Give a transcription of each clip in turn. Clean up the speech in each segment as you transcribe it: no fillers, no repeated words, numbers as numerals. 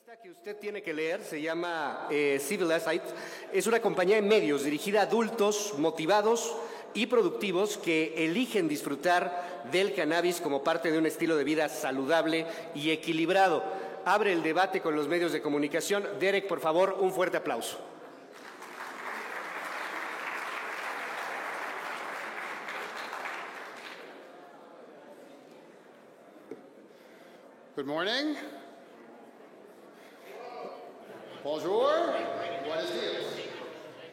revista que usted tiene que leer se llama Civilized. Es una compañía de medios dirigida a adultos motivados y productivos que eligen disfrutar del cannabis como parte de un estilo de vida saludable y equilibrado. Abre el debate con los medios de comunicación. Derek, por favor, un fuerte aplauso. Good morning. Bonjour. Buenos días.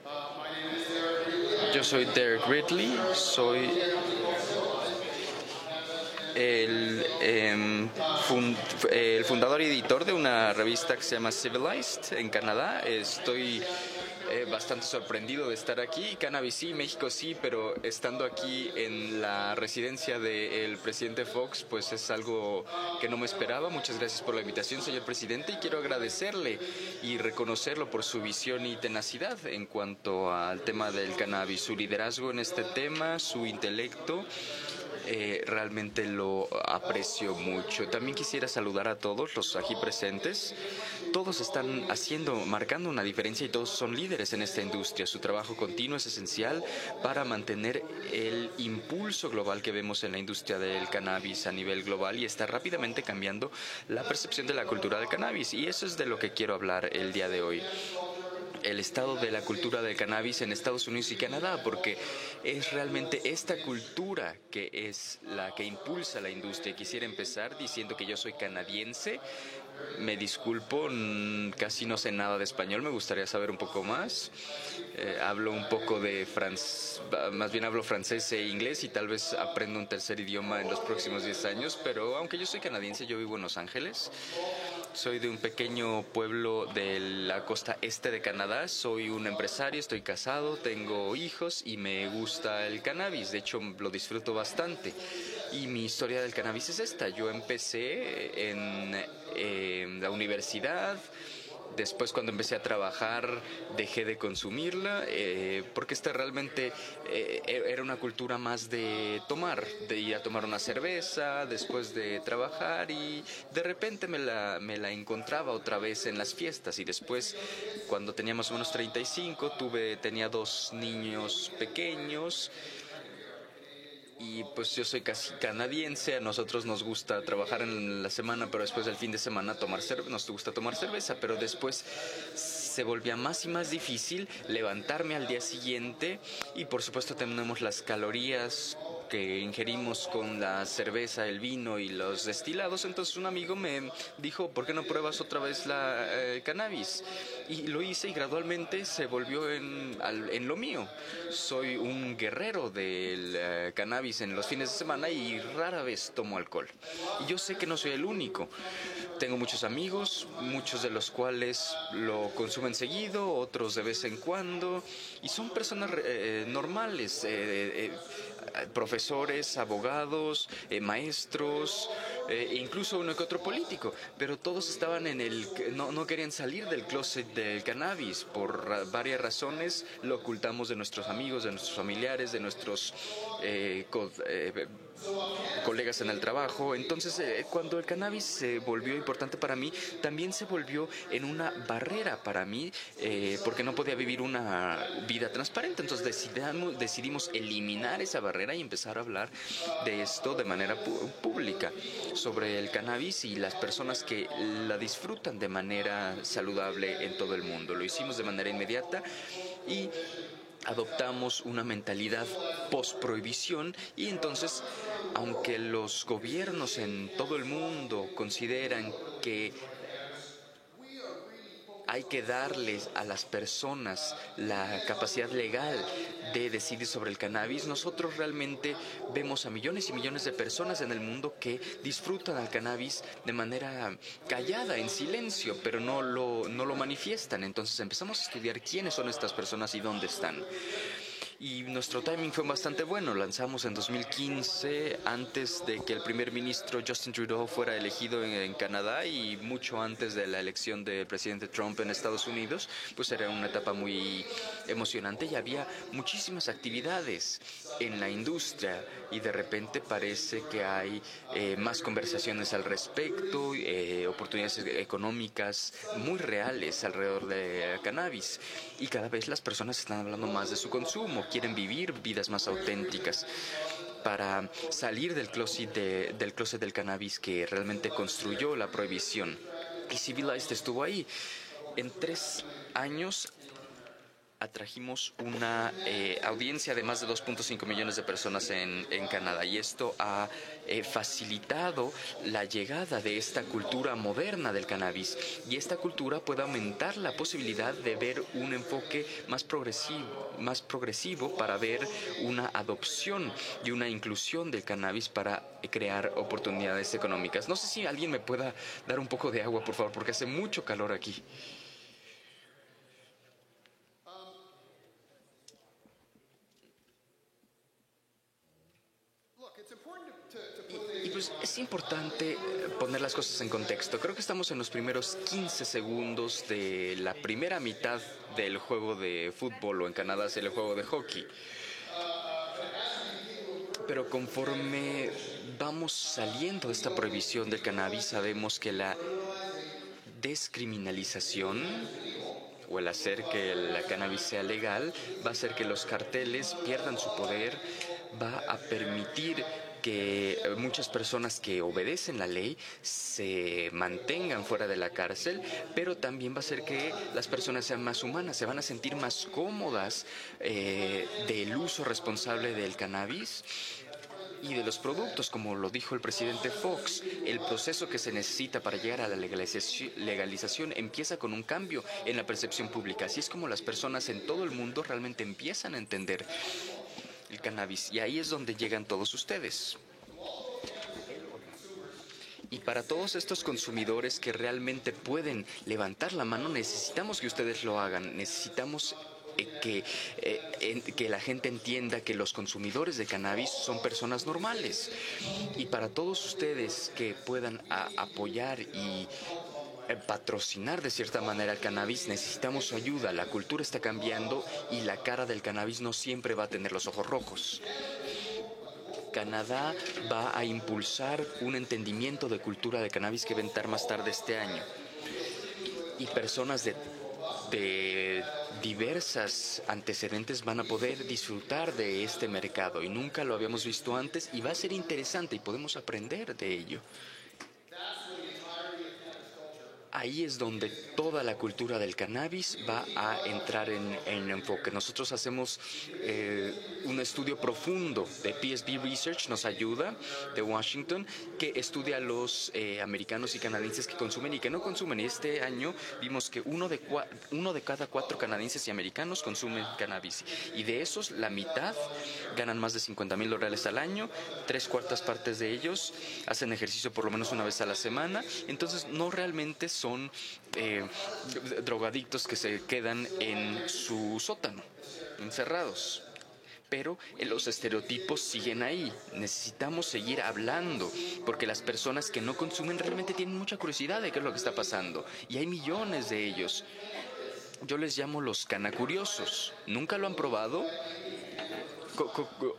My name is Derek Ridley. Yo soy Derek Ridley, soy el fundador y editor de una revista que se llama Civilized en Canadá. Estoy bastante sorprendido de estar aquí. Cannabis sí, México sí, pero estando aquí en la residencia del presidente Fox, pues es algo que no me esperaba. Muchas gracias por la invitación, señor presidente, y quiero agradecerle y reconocerlo por su visión y tenacidad en cuanto al tema del cannabis, su liderazgo en este tema, su intelecto. Realmente lo aprecio mucho. También quisiera saludar a todos los aquí presentes. Todos están marcando una diferencia y todos son líderes en esta industria. Su trabajo continuo es esencial para mantener el impulso global que vemos en la industria del cannabis a nivel global y está rápidamente cambiando la percepción de la cultura del cannabis. Y eso es de lo que quiero hablar el día de hoy. El estado de la cultura del cannabis en Estados Unidos y Canadá, porque es realmente esta cultura que es la que impulsa la industria. Quisiera empezar diciendo que yo soy canadiense. Me disculpo, casi no sé nada de español, me gustaría saber un poco más. Hablo un poco de más bien hablo francés e inglés y tal vez aprendo un tercer idioma en los próximos 10 años, pero aunque yo soy canadiense, yo vivo en Los Ángeles. Soy de un pequeño pueblo de la costa este de Canadá. Soy un empresario, estoy casado, tengo hijos y me gusta el cannabis. De hecho, lo disfruto bastante. Y mi historia del cannabis es esta. Yo empecé en la universidad. Después, cuando empecé a trabajar, dejé de consumirla porque esta realmente era una cultura más de tomar, de ir a tomar una cerveza después de trabajar y de repente me la encontraba otra vez en las fiestas. Y después, cuando tenía más o menos 35, tenía 2 niños pequeños. Y pues yo soy casi canadiense, a nosotros nos gusta trabajar en la semana, pero después del fin de semana nos gusta tomar cerveza, pero después se volvía más y más difícil levantarme al día siguiente y por supuesto tenemos las calorías que ingerimos con la cerveza, el vino y los destilados. Entonces un amigo me dijo, ¿por qué no pruebas otra vez el cannabis? Y lo hice y gradualmente se volvió en lo mío. Soy un guerrero del cannabis en los fines de semana y rara vez tomo alcohol. Y yo sé que no soy el único. Tengo muchos amigos, muchos de los cuales lo consumen seguido, otros de vez en cuando, y son personas normales, profesores, abogados, maestros, incluso uno que otro político, pero todos estaban no querían salir del closet del cannabis por varias razones. Lo ocultamos de nuestros amigos, de nuestros familiares, de nuestros colegas en el trabajo. Entonces, cuando el cannabis se volvió importante para mí, también se volvió en una barrera para mí, porque no podía vivir una vida transparente. Entonces decidimos eliminar esa barrera y empezar a hablar de esto de manera pública, sobre el cannabis y las personas que la disfrutan de manera saludable en todo el mundo. Lo hicimos de manera inmediata y adoptamos una mentalidad post-prohibición y entonces, aunque los gobiernos en todo el mundo consideran que hay que darles a las personas la capacidad legal de decidir sobre el cannabis, nosotros realmente vemos a millones y millones de personas en el mundo que disfrutan al cannabis de manera callada, en silencio, pero no lo manifiestan. Entonces empezamos a estudiar quiénes son estas personas y dónde están. Y nuestro timing fue bastante bueno. Lanzamos en 2015, antes de que el primer ministro Justin Trudeau fuera elegido en Canadá y mucho antes de la elección del presidente Trump en Estados Unidos. Pues era una etapa muy emocionante y había muchísimas actividades en la industria y de repente parece que hay más conversaciones al respecto, oportunidades económicas muy reales alrededor de cannabis, y cada vez las personas están hablando más de su consumo, quieren vivir vidas más auténticas para salir del closet del cannabis que realmente construyó la prohibición. Y Civilized estuvo ahí. En 3 años atrajimos una audiencia de más de 2.5 millones de personas en Canadá, y esto ha facilitado la llegada de esta cultura moderna del cannabis, y esta cultura puede aumentar la posibilidad de ver un enfoque más progresivo para ver una adopción y una inclusión del cannabis para crear oportunidades económicas. No sé si alguien me pueda dar un poco de agua, por favor, porque hace mucho calor aquí. Y pues es importante poner las cosas en contexto. Creo que estamos en los primeros 15 segundos de la primera mitad del juego de fútbol, o en Canadá es el juego de hockey. Pero conforme vamos saliendo de esta prohibición del cannabis, sabemos que la descriminalización, o el hacer que la cannabis sea legal, va a hacer que los carteles pierdan su poder, va a permitir que muchas personas que obedecen la ley se mantengan fuera de la cárcel, pero también va a hacer que las personas sean más humanas, se van a sentir más cómodas del uso responsable del cannabis y de los productos, como lo dijo el presidente Fox. El proceso que se necesita para llegar a la legalización empieza con un cambio en la percepción pública. Así es como las personas en todo el mundo realmente empiezan a entender el cannabis, y ahí es donde llegan todos ustedes. Y para todos estos consumidores que realmente pueden levantar la mano, necesitamos que ustedes lo hagan. Necesitamos que la gente entienda que los consumidores de cannabis son personas normales. Y para todos ustedes que puedan apoyar y patrocinar de cierta manera el cannabis, necesitamos su ayuda. La cultura está cambiando y la cara del cannabis no siempre va a tener los ojos rojos. Canadá va a impulsar un entendimiento de cultura de cannabis que va a entrar más tarde este año. Y personas de diversas antecedentes van a poder disfrutar de este mercado, y nunca lo habíamos visto antes, y va a ser interesante y podemos aprender de ello. Ahí es donde toda la cultura del cannabis va a entrar en enfoque. Nosotros hacemos un estudio profundo de PSB Research, nos ayuda, de Washington, que estudia a los americanos y canadienses que consumen y que no consumen. Y este año vimos que uno de cada 4 canadienses y americanos consumen cannabis. Y de esos, la mitad ganan más de $50,000 al año, 3/4 partes de ellos hacen ejercicio por lo menos una vez a la semana. Entonces, no realmente son drogadictos que se quedan en su sótano, encerrados. Pero los estereotipos siguen ahí. Necesitamos seguir hablando, porque las personas que no consumen realmente tienen mucha curiosidad de qué es lo que está pasando. Y hay millones de ellos. Yo les llamo los canacuriosos. ¿Nunca lo han probado?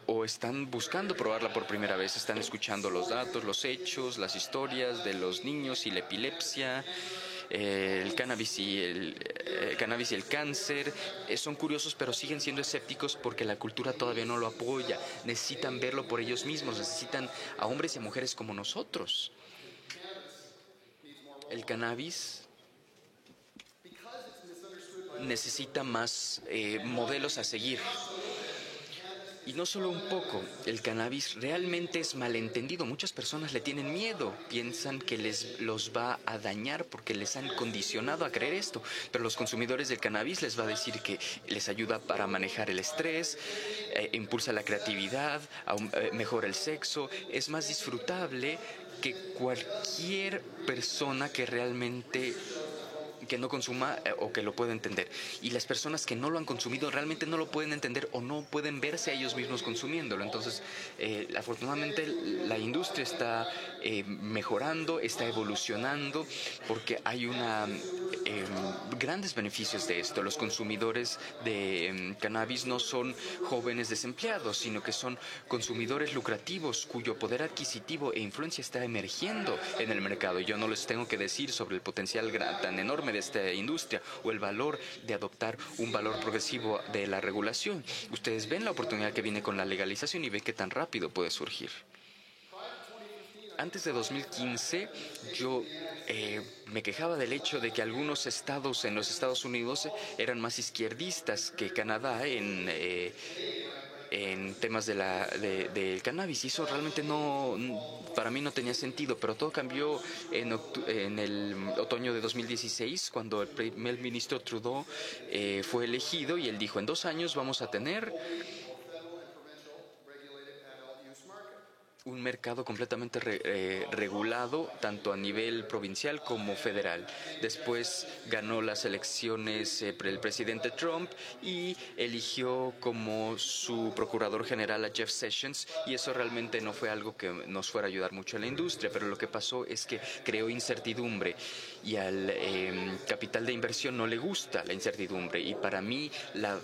O están buscando probarla por primera vez, están escuchando los datos, los hechos, las historias de los niños y la epilepsia, el cannabis y el cáncer. Son curiosos, pero siguen siendo escépticos porque la cultura todavía no lo apoya. Necesitan verlo por ellos mismos, necesitan a hombres y a mujeres como nosotros. El cannabis necesita más modelos a seguir. Y no solo un poco, el cannabis realmente es malentendido. Muchas personas le tienen miedo, piensan que los va a dañar porque les han condicionado a creer esto. Pero los consumidores del cannabis les va a decir que les ayuda para manejar el estrés, impulsa la creatividad, mejora el sexo, es más disfrutable que cualquier persona que realmente que no consuma o que lo pueda entender. Y las personas que no lo han consumido realmente no lo pueden entender o no pueden verse a ellos mismos consumiéndolo. Entonces, afortunadamente la industria está mejorando, está evolucionando, porque hay grandes beneficios de esto. Los consumidores de cannabis no son jóvenes desempleados, sino que son consumidores lucrativos cuyo poder adquisitivo e influencia está emergiendo en el mercado. Yo no les tengo que decir sobre el potencial tan enorme de esta industria o el valor de adoptar un valor progresivo de la regulación. Ustedes ven la oportunidad que viene con la legalización y ven qué tan rápido puede surgir. Antes de 2015, yo me quejaba del hecho de que algunos estados en los Estados Unidos eran más izquierdistas que Canadá en temas del cannabis, y eso realmente para mí no tenía sentido, pero todo cambió en el otoño de 2016, cuando el primer ministro Trudeau fue elegido, y él dijo: en 2 años vamos a tener un mercado completamente regulado, tanto a nivel provincial como federal. Después ganó las elecciones el presidente Trump y eligió como su procurador general a Jeff Sessions, y eso realmente no fue algo que nos fuera a ayudar mucho a la industria, pero lo que pasó es que creó incertidumbre, y al capital de inversión no le gusta la incertidumbre, y para mí la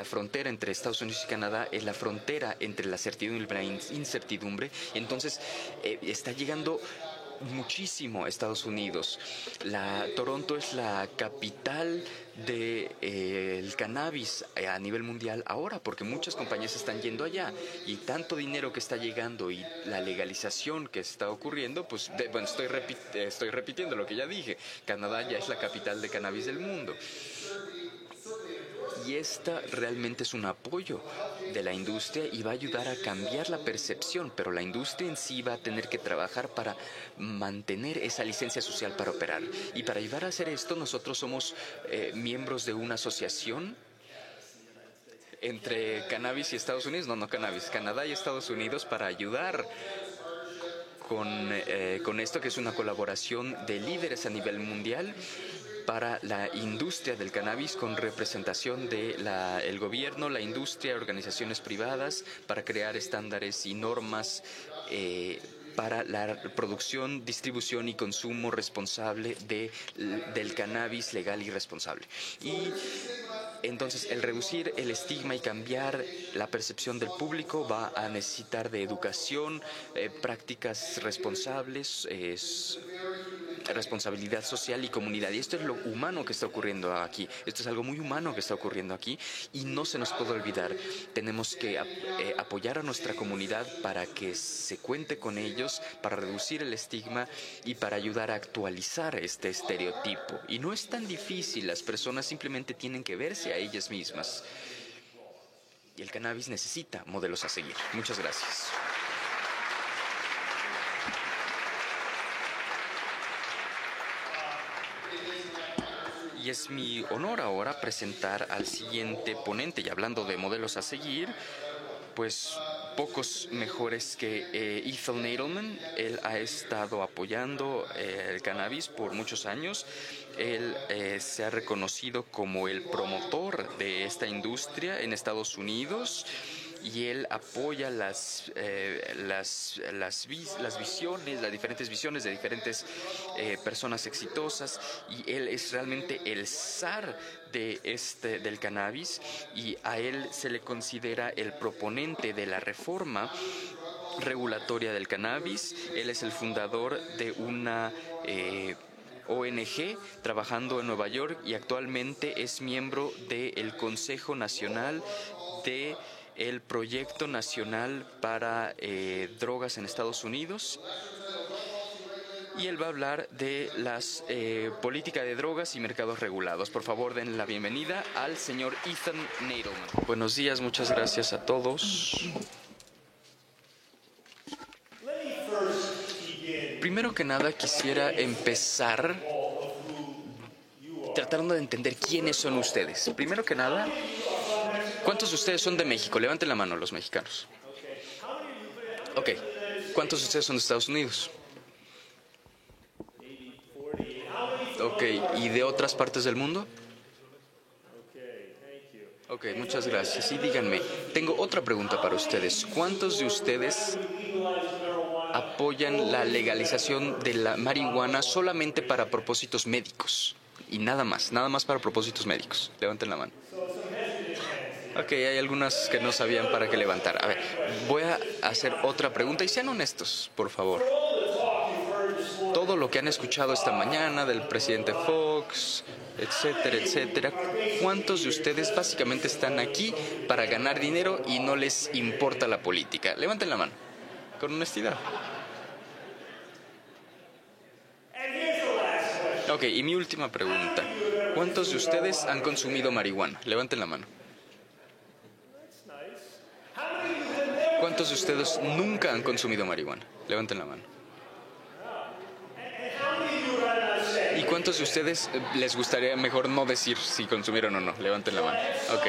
frontera entre Estados Unidos y Canadá es la frontera entre la certidumbre y la incertidumbre. Entonces está llegando muchísimo a Estados Unidos. Toronto es la capital del cannabis a nivel mundial ahora, porque muchas compañías están yendo allá, y tanto dinero que está llegando y la legalización que está ocurriendo, pues bueno, estoy repitiendo lo que ya dije. Canadá ya es la capital de cannabis del mundo. Y esta realmente es un apoyo de la industria y va a ayudar a cambiar la percepción, pero la industria en sí va a tener que trabajar para mantener esa licencia social para operar. Y para ayudar a hacer esto, nosotros somos miembros de una asociación entre cannabis y Estados Unidos, no cannabis, Canadá y Estados Unidos, para ayudar con esto, que es una colaboración de líderes a nivel mundial para la industria del cannabis, con representación del gobierno, la industria, organizaciones privadas, para crear estándares y normas para la producción, distribución y consumo responsable del cannabis legal y responsable. Y entonces el reducir el estigma y cambiar la percepción del público va a necesitar de educación, prácticas responsables, responsabilidad social y comunidad. Y esto es lo humano que está ocurriendo aquí. Esto es algo muy humano que está ocurriendo aquí, y no se nos puede olvidar. Tenemos que apoyar a nuestra comunidad para que se cuente con ellos, para reducir el estigma y para ayudar a actualizar este estereotipo. Y no es tan difícil, las personas simplemente tienen que verse a ellas mismas. Y el cannabis necesita modelos a seguir. Muchas gracias. Y es mi honor ahora presentar al siguiente ponente. Y hablando de modelos a seguir, pues pocos mejores que Ethel Nadelman. Él ha estado apoyando el cannabis por muchos años. Él se ha reconocido como el promotor de esta industria en Estados Unidos, y él apoya las visiones, las diferentes visiones de diferentes personas exitosas, y él es realmente el zar del cannabis, y a él se le considera el proponente de la reforma regulatoria del cannabis. Él es el fundador de una ONG trabajando en Nueva York, y actualmente es miembro del Consejo Nacional de el Proyecto Nacional para Drogas en Estados Unidos. Y él va a hablar de las políticas de drogas y mercados regulados. Por favor, den la bienvenida al señor Ethan Nadelman. Buenos días, muchas gracias a todos. Primero que nada, quisiera empezar tratando de entender quiénes son ustedes. Primero que nada, ¿cuántos de ustedes son de México? Levanten la mano los mexicanos. Ok. ¿Cuántos de ustedes son de Estados Unidos? Ok, ¿y de otras partes del mundo? Ok, muchas gracias. Y díganme, tengo otra pregunta para ustedes. ¿Cuántos de ustedes apoyan la legalización de la marihuana solamente para propósitos médicos? Y nada más para propósitos médicos. Levanten la mano. Ok, hay algunas que no sabían para qué levantar. A ver, voy a hacer otra pregunta y sean honestos, por favor. Todo lo que han escuchado esta mañana del presidente Fox, etcétera, etcétera, ¿cuántos de ustedes básicamente están aquí para ganar dinero y no les importa la política? Levanten la mano, con honestidad. Ok, y mi última pregunta. ¿Cuántos de ustedes han consumido marihuana? Levanten la mano. ¿Cuántos de ustedes nunca han consumido marihuana? Levanten la mano. ¿Y cuántos de ustedes les gustaría mejor no decir si consumieron o no? Levanten la mano. Ok,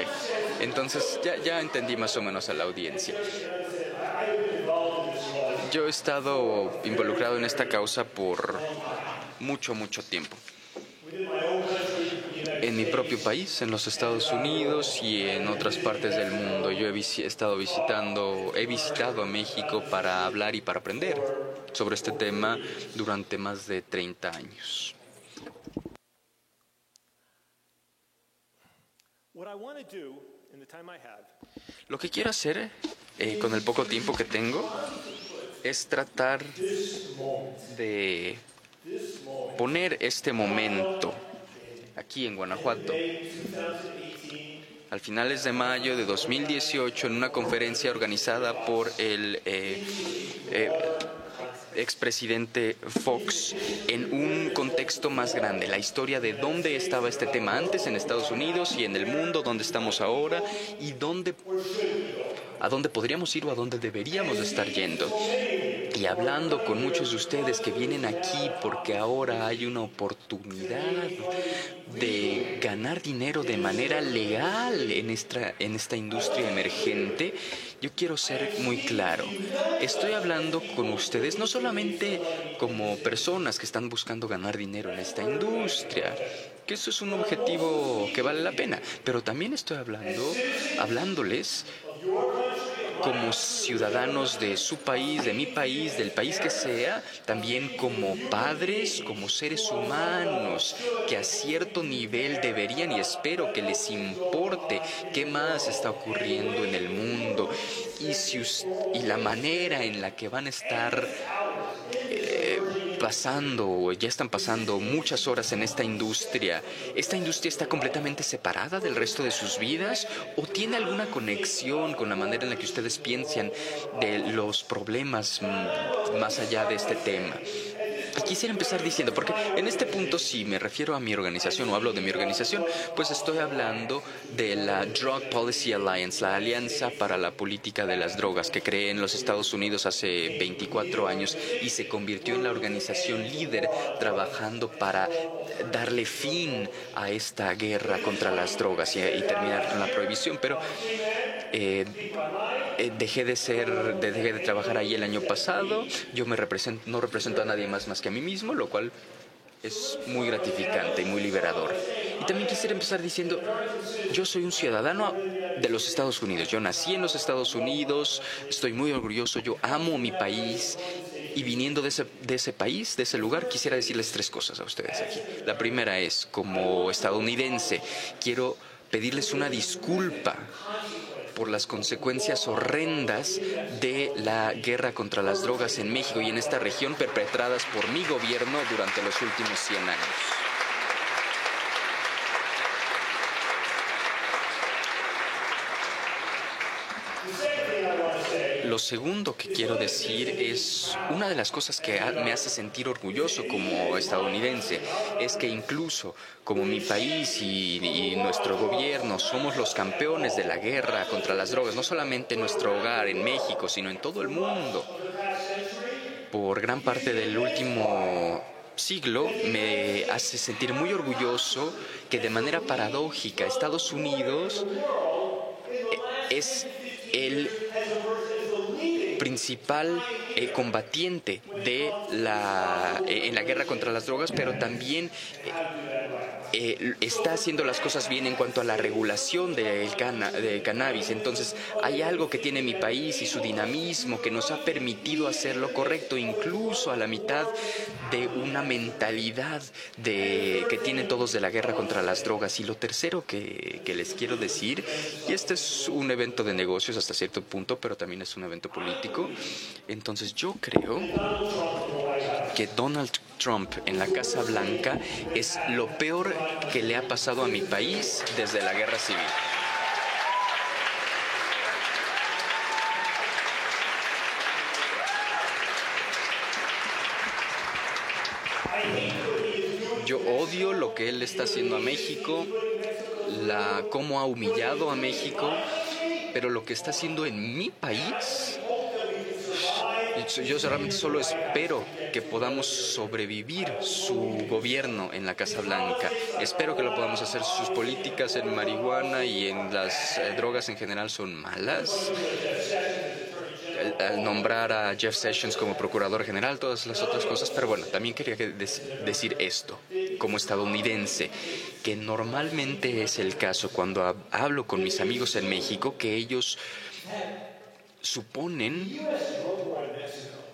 entonces ya entendí más o menos a la audiencia. Yo he estado involucrado en esta causa por mucho tiempo. En mi propio país, en los Estados Unidos y en otras partes del mundo. Yo he visitado a México para hablar y para aprender sobre este tema durante más de 30 años. Lo que quiero hacer con el poco tiempo que tengo es tratar de poner este momento aquí en Guanajuato. Al finales de mayo de 2018, en una conferencia organizada por el expresidente Fox, en un contexto más grande, la historia de dónde estaba este tema antes en Estados Unidos y en el mundo, dónde estamos ahora y a dónde podríamos ir o a dónde deberíamos estar yendo. Y hablando con muchos de ustedes que vienen aquí porque ahora hay una oportunidad de ganar dinero de manera legal en esta industria emergente, yo quiero ser muy claro. Estoy hablando con ustedes no solamente como personas que están buscando ganar dinero en esta industria, que eso es un objetivo que vale la pena, pero también estoy hablándoles como ciudadanos de su país, de mi país, del país que sea, también como padres, como seres humanos, que a cierto nivel deberían y espero que les importe qué más está ocurriendo en el mundo y la manera en la que van a estar pasando o ya están pasando muchas horas en esta industria. ¿Esta industria está completamente separada del resto de sus vidas o tiene alguna conexión con la manera en la que ustedes piensan de los problemas más allá de este tema? Y quisiera empezar diciendo, porque en este punto si me refiero a mi organización o hablo de mi organización, pues estoy hablando de la Drug Policy Alliance, la Alianza para la Política de las Drogas, que creé en los Estados Unidos hace 24 años y se convirtió en la organización líder trabajando para darle fin a esta guerra contra las drogas y terminar con la prohibición. Pero dejé de trabajar ahí el año pasado. Yo no represento a nadie más que a mí mismo, lo cual es muy gratificante y muy liberador. Y también quisiera empezar diciendo, yo soy un ciudadano de los Estados Unidos. Yo nací en los Estados Unidos, estoy muy orgulloso, yo amo mi país. Y viniendo de ese país, de ese lugar, quisiera decirles 3 cosas a ustedes aquí. La primera es, como estadounidense, quiero pedirles una disculpa por las consecuencias horrendas de la guerra contra las drogas en México y en esta región perpetradas por mi gobierno durante los últimos 100 años. Lo segundo que quiero decir es, una de las cosas que me hace sentir orgulloso como estadounidense, es que incluso como mi país y nuestro gobierno somos los campeones de la guerra contra las drogas, no solamente en nuestro hogar, en México, sino en todo el mundo. Por gran parte del último siglo me hace sentir muy orgulloso que de manera paradójica Estados Unidos es el principal combatiente de en la guerra contra las drogas, pero también está haciendo las cosas bien en cuanto a la regulación del cannabis. Entonces, hay algo que tiene mi país y su dinamismo que nos ha permitido hacer lo correcto, incluso a la mitad de una mentalidad que tienen todos de la guerra contra las drogas. Y lo tercero que les quiero decir, y este es un evento de negocios hasta cierto punto, pero también es un evento político. Entonces, yo creo que Donald Trump en la Casa Blanca es lo peor que le ha pasado a mi país desde la Guerra Civil. Yo odio lo que él está haciendo a México, cómo ha humillado a México, pero lo que está haciendo en mi país, yo realmente solo espero que podamos sobrevivir su gobierno en la Casa Blanca. Espero que lo podamos hacer. Sus políticas en marihuana y en las drogas en general son malas. Al nombrar a Jeff Sessions como procurador general, todas las otras cosas. Pero bueno, también quería decir esto, como estadounidense, que normalmente es el caso cuando hablo con mis amigos en México, que ellos suponen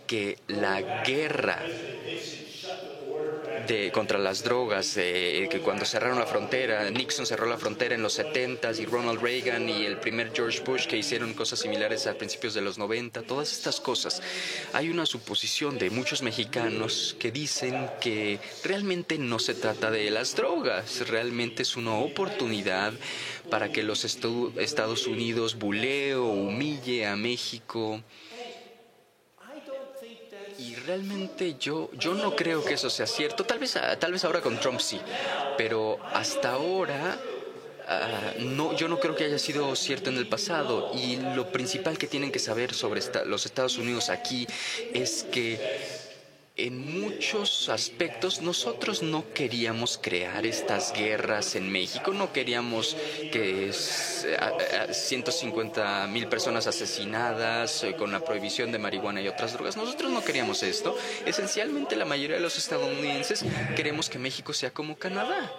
que la guerra contra las drogas, que cuando cerraron la frontera, Nixon cerró la frontera en los 70s y Ronald Reagan y el primer George Bush que hicieron cosas similares a principios de los 90, todas estas cosas. Hay una suposición de muchos mexicanos que dicen que realmente no se trata de las drogas, realmente es una oportunidad para que los Estados Unidos bulee o humille a México. Y realmente yo no creo que eso sea cierto. Tal vez ahora con Trump sí, pero hasta ahora no, yo no creo que haya sido cierto en el pasado. Y lo principal que tienen que saber sobre los Estados Unidos aquí es que en muchos aspectos nosotros no queríamos crear estas guerras en México, no queríamos que 150,000 personas asesinadas con la prohibición de marihuana y otras drogas. Nosotros no queríamos esto. Esencialmente la mayoría de los estadounidenses queremos que México sea como Canadá,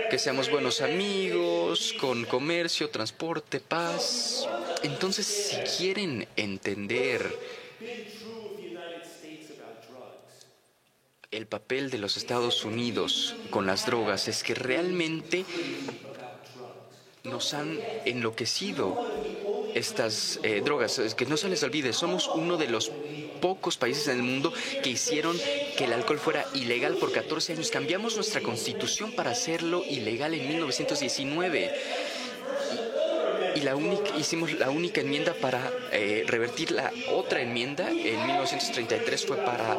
que seamos buenos amigos, con comercio, transporte, paz. Entonces, si quieren entender el papel de los Estados Unidos con las drogas, es que realmente nos han enloquecido estas drogas. Es que no se les olvide, somos uno de los pocos países en el mundo que hicieron que el alcohol fuera ilegal por 14 años. Cambiamos nuestra constitución para hacerlo ilegal en 1919. Y hicimos la única enmienda para revertir la otra enmienda en 1933 fue para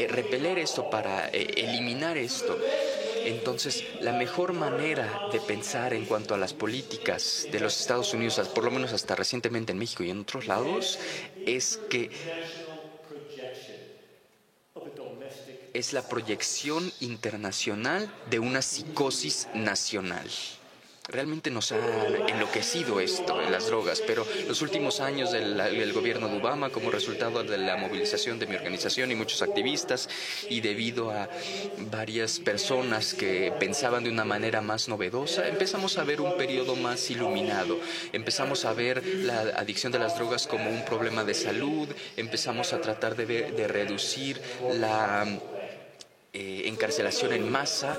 repeler esto, para eliminar esto. Entonces, la mejor manera de pensar en cuanto a las políticas de los Estados Unidos, por lo menos hasta recientemente en México y en otros lados, es que es la proyección internacional de una psicosis nacional. Realmente nos ha enloquecido esto en las drogas, pero los últimos años del gobierno de Obama, como resultado de la movilización de mi organización y muchos activistas, y debido a varias personas que pensaban de una manera más novedosa, empezamos a ver un periodo más iluminado. Empezamos a ver la adicción de las drogas como un problema de salud, empezamos a tratar de reducir la encarcelación en masa.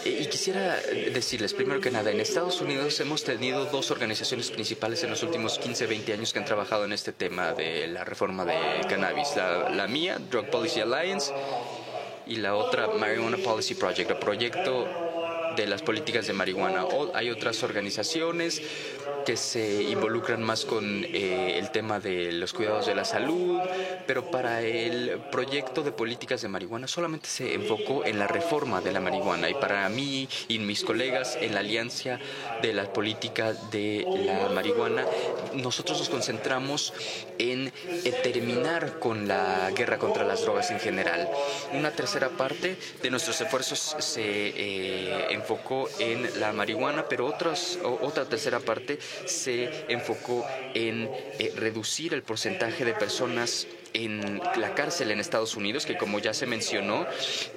Y quisiera decirles, primero que nada, en Estados Unidos hemos tenido dos organizaciones principales en los últimos 15, 20 años que han trabajado en este tema de la reforma de cannabis. La mía, Drug Policy Alliance, y la otra, Marijuana Policy Project, el proyecto de las políticas de marihuana. Hay otras organizaciones que se involucran más con el tema de los cuidados de la salud, pero para el proyecto de políticas de marihuana solamente se enfocó en la reforma de la marihuana, y para mí y mis colegas en la alianza de la política de la marihuana, nosotros nos concentramos en terminar con la guerra contra las drogas en general. Una tercera parte de nuestros esfuerzos se enfocó en la marihuana, pero otra tercera parte se enfocó en reducir el porcentaje de personas en la cárcel en Estados Unidos, que como ya se mencionó,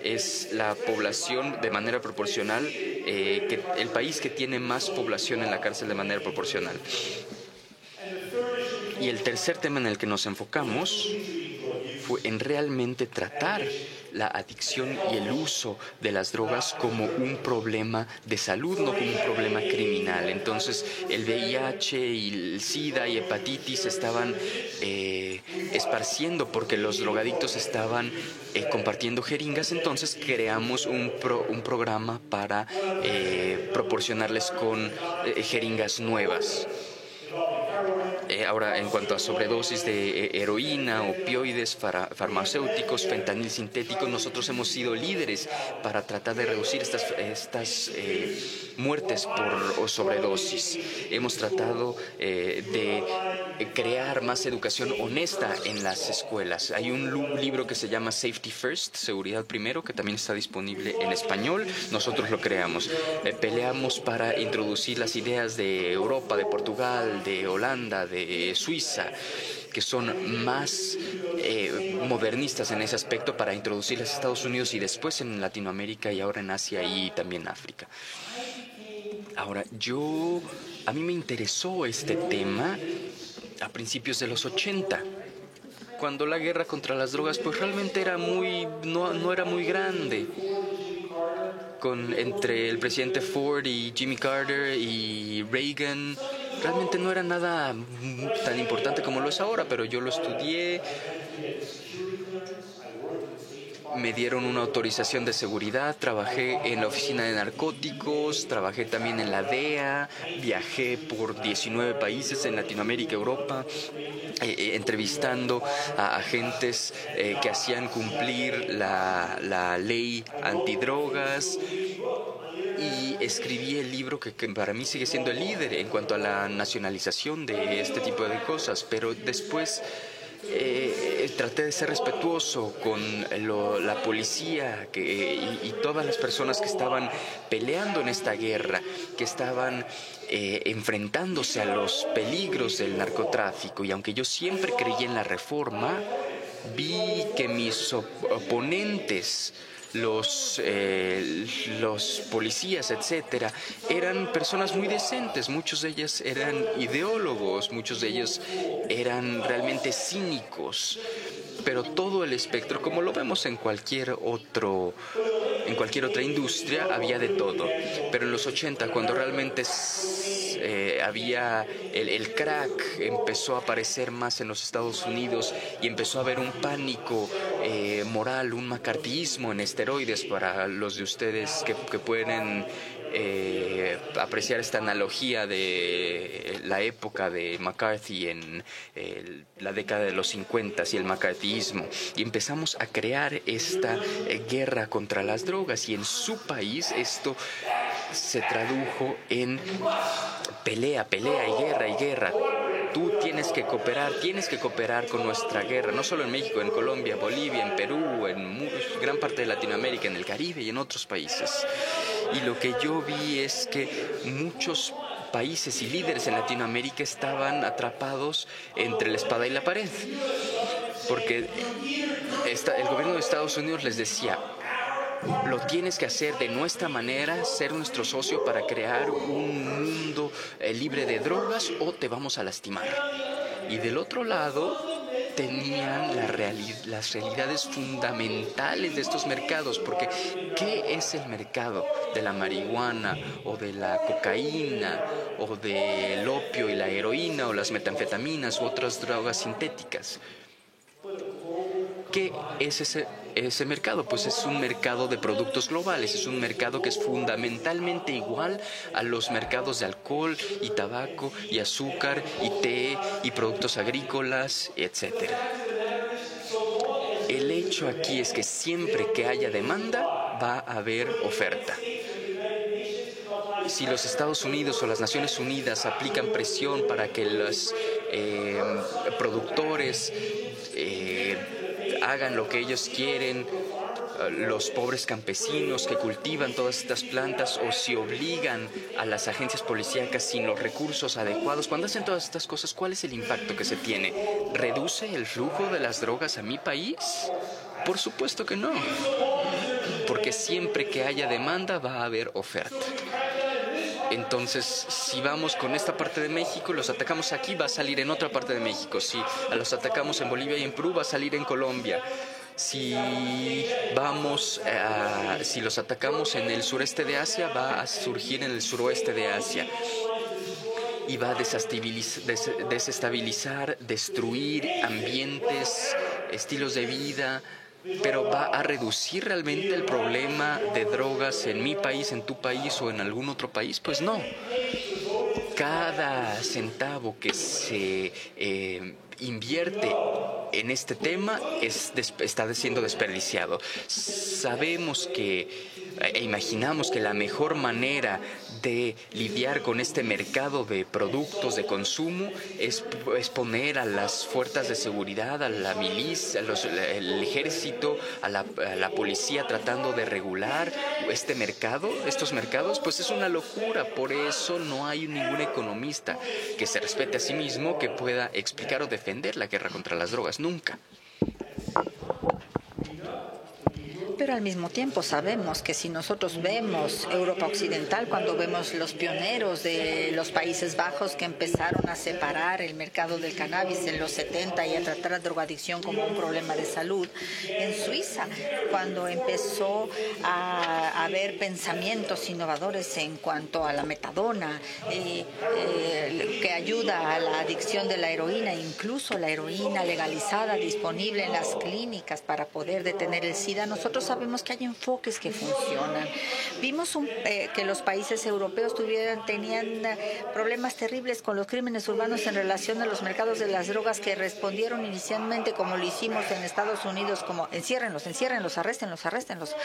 es la población de manera proporcional, el país que tiene más población en la cárcel de manera proporcional. Y el tercer tema en el que nos enfocamos fue en realmente tratar la adicción y el uso de las drogas como un problema de salud, no como un problema criminal. Entonces, el VIH y el SIDA y hepatitis estaban esparciendo porque los drogadictos estaban compartiendo jeringas. Entonces, creamos un programa para proporcionarles con jeringas nuevas. Ahora, en cuanto a sobredosis de heroína, opioides, farmacéuticos, fentanil sintético, nosotros hemos sido líderes para tratar de reducir estas muertes por sobredosis. Hemos tratado de crear más educación honesta en las escuelas. Hay un libro que se llama Safety First, Seguridad Primero, que también está disponible en español. Nosotros lo creamos. Peleamos para introducir las ideas de Europa, de Portugal, de Holanda, de Suiza, que son más modernistas en ese aspecto, para introducirlas a Estados Unidos y después en Latinoamérica y ahora en Asia y también África. Ahora, a mí me interesó este tema a principios de los 80, cuando la guerra contra las drogas pues realmente era no era muy grande. Entre el presidente Ford y Jimmy Carter y Reagan, realmente no era nada tan importante como lo es ahora, pero yo lo estudié. Me dieron una autorización de seguridad, trabajé en la oficina de narcóticos, trabajé también en la DEA, viajé por 19 países en Latinoamérica, Europa, entrevistando a agentes que hacían cumplir la ley antidrogas. Y escribí el libro que para mí sigue siendo el líder en cuanto a la nacionalización de este tipo de cosas, pero después traté de ser respetuoso con la policía y todas las personas que estaban peleando en esta guerra, que estaban enfrentándose a los peligros del narcotráfico. Y aunque yo siempre creí en la reforma, vi que mis oponentes, los policías, etcétera, eran personas muy decentes. Muchos de ellos eran ideólogos, muchos de ellos eran realmente cínicos, pero todo el espectro, como lo vemos en cualquier otra industria, había de todo. Pero en los 80, cuando realmente había el crack, empezó a aparecer más en los Estados Unidos y empezó a haber un pánico moral, un macartismo en esteroides. Para los de ustedes que pueden apreciar esta analogía de la época de McCarthy en la década de los 50 y el macartismo, y empezamos a crear esta guerra contra las drogas, y en su país esto se tradujo en pelea y guerra. Tú tienes que cooperar con nuestra guerra, no solo en México, en Colombia, Bolivia, en Perú, en gran parte de Latinoamérica, en el Caribe y en otros países. Y lo que yo vi es que muchos países y líderes en Latinoamérica estaban atrapados entre la espada y la pared, porque el gobierno de Estados Unidos les decía: lo tienes que hacer de nuestra manera, ser nuestro socio para crear un mundo libre de drogas, o te vamos a lastimar. Y del otro lado tenían las realidades fundamentales de estos mercados, porque ¿qué es el mercado de la marihuana o de la cocaína o del opio y la heroína o las metanfetaminas u otras drogas sintéticas? ¿Qué es ese mercado? Pues es un mercado de productos globales, es un mercado que es fundamentalmente igual a los mercados de alcohol y tabaco y azúcar y té y productos agrícolas, etc. El hecho aquí es que siempre que haya demanda va a haber oferta. Si los Estados Unidos o las Naciones Unidas aplican presión para que los productores hagan lo que ellos quieren, los pobres campesinos que cultivan todas estas plantas, o si obligan a las agencias policíacas sin los recursos adecuados. Cuando hacen todas estas cosas, ¿cuál es el impacto que se tiene? ¿Reduce el flujo de las drogas a mi país? Por supuesto que no, porque siempre que haya demanda va a haber oferta. Entonces, si vamos con esta parte de México, los atacamos aquí, va a salir en otra parte de México. Si los atacamos en Bolivia y en Perú, va a salir en Colombia. Si los atacamos en el sureste de Asia, va a surgir en el suroeste de Asia. Y va a desestabilizar, destruir ambientes, estilos de vida, pero ¿va a reducir realmente el problema de drogas en mi país, en tu país o en algún otro país? Pues no. Cada centavo que se invierte en este tema está siendo desperdiciado. Sabemos imaginamos que la mejor manera de lidiar con este mercado de productos de consumo es poner a las fuerzas de seguridad, a la milicia, el ejército, a la policía tratando de regular estos mercados, pues es una locura. Por eso no hay ningún economista que se respete a sí mismo que pueda explicar o defender la guerra contra las drogas, nunca. Pero al mismo tiempo sabemos que si nosotros vemos Europa Occidental, cuando vemos los pioneros de los Países Bajos que empezaron a separar el mercado del cannabis en los 70 y a tratar la drogadicción como un problema de salud, en Suiza, cuando empezó a haber pensamientos innovadores en cuanto a la metadona, que ayuda a la adicción de la heroína, incluso la heroína legalizada, disponible en las clínicas para poder detener el SIDA, nosotros sabemos que hay enfoques que funcionan. Vimos que los países europeos tenían problemas terribles con los crímenes urbanos en relación a los mercados de las drogas, que respondieron inicialmente como lo hicimos en Estados Unidos, como enciérrenlos, arréstenlos.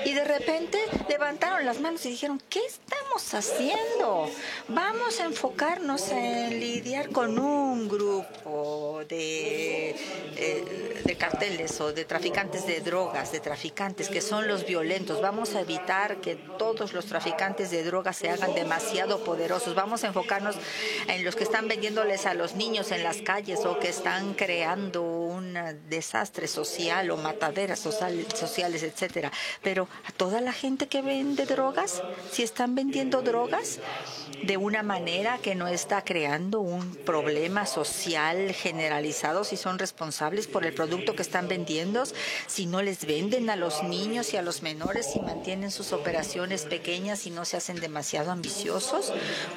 Y de repente levantaron las manos y dijeron, ¿qué estamos haciendo? Vamos a enfocarnos en lidiar con un grupo de carteles o de traficantes de drogas, que son los violentos. Vamos a evitar que todos los traficantes de drogas se hagan demasiado poderosos. Vamos a enfocarnos en los que están vendiéndoles a los niños en las calles o que están creando un desastre social o mataderas sociales, etcétera. Pero a toda la gente que vende drogas, si están vendiendo drogas de una manera que no está creando un problema social generalizado, si son responsables por el producto que están vendiendo, si no les venden a los niños y a los menores, si mantienen sus operaciones pequeñas y no se hacen demasiado ambiciosos,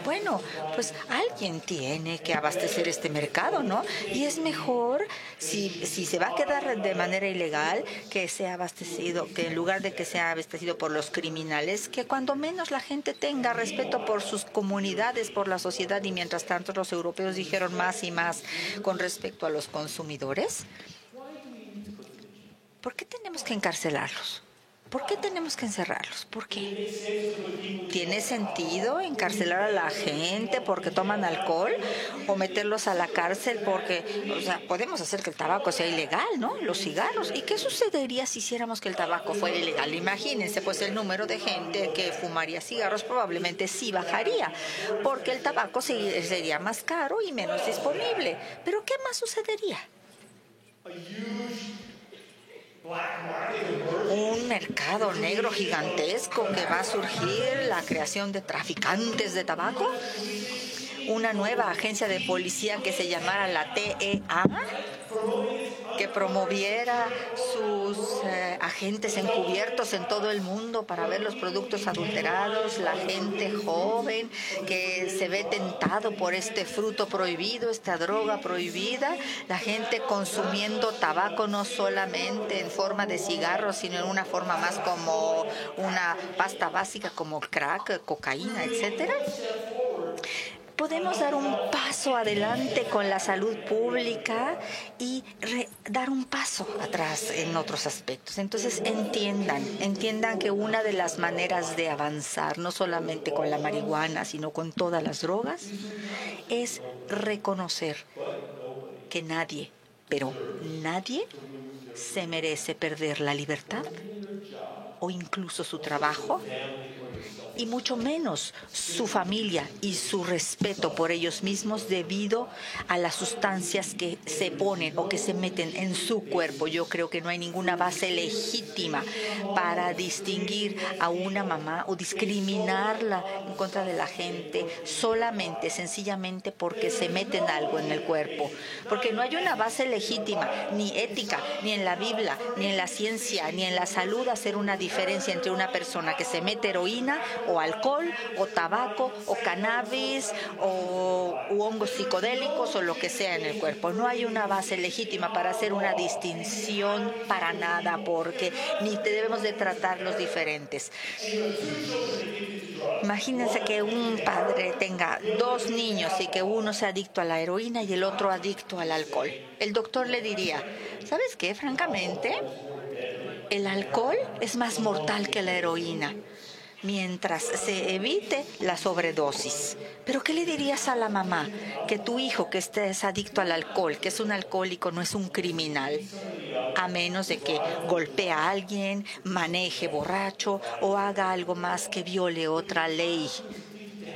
bueno, pues alguien tiene que abastecer este mercado, ¿no? Y es mejor, si se va a quedar de manera ilegal, que sea abastecido, que en lugar de que sea abastecido por los criminales, que cuando menos la gente tenga respeto por sus comunidades, por la sociedad. Y mientras tanto los europeos dijeron más y más con respecto a los consumidores. ¿Por qué tenemos que encarcelarlos? ¿Por qué tenemos que encerrarlos? ¿Por qué? ¿Tiene sentido encarcelar a la gente porque toman alcohol o meterlos a la cárcel porque, podemos hacer que el tabaco sea ilegal, ¿no? Los cigarros. ¿Y qué sucedería si hiciéramos que el tabaco fuera ilegal? Imagínense, pues el número de gente que fumaría cigarros probablemente sí bajaría, porque el tabaco sería más caro y menos disponible. ¿Pero qué más sucedería? Un mercado negro gigantesco que va a surgir, la creación de traficantes de tabaco, una nueva agencia de policía que se llamara la TEA, que promoviera sus agentes encubiertos en todo el mundo para ver los productos adulterados, la gente joven que se ve tentado por este fruto prohibido, esta droga prohibida, la gente consumiendo tabaco no solamente en forma de cigarro, sino en una forma más como una pasta básica como crack, cocaína, etcétera. Podemos dar un paso adelante con la salud pública y dar un paso atrás en otros aspectos. Entonces entiendan que una de las maneras de avanzar, no solamente con la marihuana, sino con todas las drogas, es reconocer que nadie, pero nadie, se merece perder la libertad o incluso su trabajo, y mucho menos su familia y su respeto por ellos mismos debido a las sustancias que se ponen o que se meten en su cuerpo. Yo creo que no hay ninguna base legítima para distinguir a una mamá o discriminarla en contra de la gente solamente, sencillamente porque se meten algo en el cuerpo. Porque no hay una base legítima, ni ética, ni en la Biblia, ni en la ciencia, ni en la salud, hacer una diferencia entre una persona que se mete heroína o alcohol, o tabaco, o cannabis, o hongos psicodélicos, o lo que sea en el cuerpo. No hay una base legítima para hacer una distinción para nada, porque ni debemos de tratarlos diferentes. Imagínense que un padre tenga 2 niños y que uno sea adicto a la heroína y el otro adicto al alcohol. El doctor le diría, ¿sabes qué? Francamente, el alcohol es más mortal que la heroína, mientras se evite la sobredosis. ¿Pero qué le dirías a la mamá? Que tu hijo que es adicto al alcohol, que es un alcohólico, no es un criminal, a menos de que golpee a alguien, maneje borracho o haga algo más que viole otra ley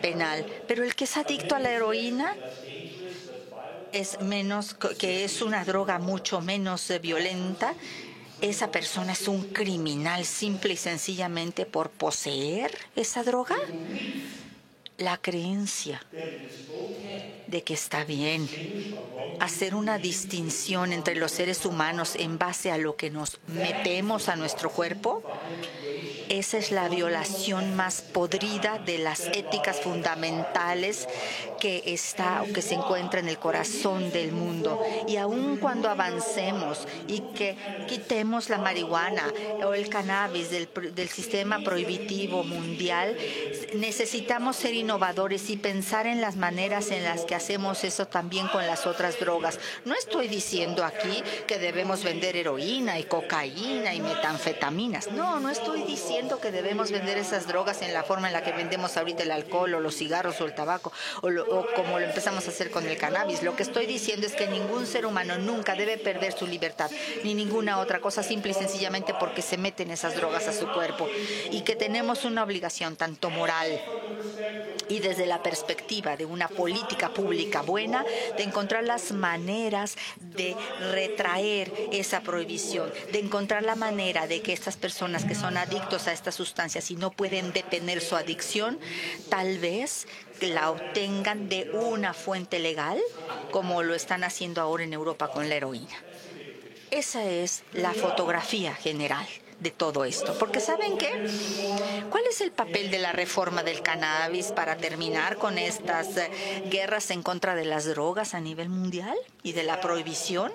penal. Pero el que es adicto a la heroína es menos, que es una droga mucho menos violenta. Esa persona es un criminal simple y sencillamente por poseer esa droga. La creencia de que está bien hacer una distinción entre los seres humanos en base a lo que nos metemos a nuestro cuerpo, esa es la violación más podrida de las éticas fundamentales que se encuentra en el corazón del mundo. Y aun cuando avancemos y que quitemos la marihuana o el cannabis del sistema prohibitivo mundial, necesitamos ser innovadores y pensar en las maneras en las que hacemos eso también con las otras drogas. No estoy diciendo aquí que debemos vender heroína y cocaína y metanfetaminas. No estoy diciendo que debemos vender esas drogas en la forma en la que vendemos ahorita el alcohol o los cigarros o el tabaco o como lo empezamos a hacer con el cannabis. Lo que estoy diciendo es que ningún ser humano nunca debe perder su libertad ni ninguna otra cosa, simple y sencillamente porque se meten esas drogas a su cuerpo, y que tenemos una obligación tanto moral y desde la perspectiva de una política pública buena de encontrar las maneras de retraer esa prohibición, de encontrar la manera de que estas personas que son adictos a estas sustancias y no pueden detener su adicción, tal vez la obtengan de una fuente legal, como lo están haciendo ahora en Europa con la heroína. Esa es la fotografía general de todo esto. Porque ¿saben qué? ¿Cuál es el papel de la reforma del cannabis para terminar con estas guerras en contra de las drogas a nivel mundial y de la prohibición?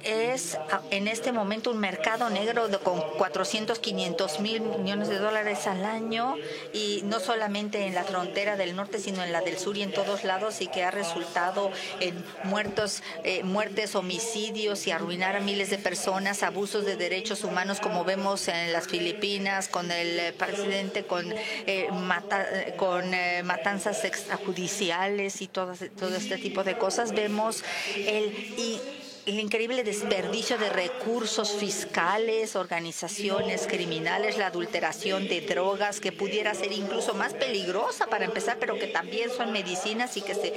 Es en este momento un mercado negro con 400, 500 mil millones de dólares al año, y no solamente en la frontera del norte, sino en la del sur y en todos lados, y que ha resultado en muertes, homicidios y arruinar a miles de personas, abusos de derechos humanos, como vemos en las Filipinas con el presidente, con matanzas extrajudiciales y todo este tipo de cosas. Vemos el increíble desperdicio de recursos fiscales, organizaciones criminales, la adulteración de drogas, que pudiera ser incluso más peligrosa para empezar, pero que también son medicinas y que se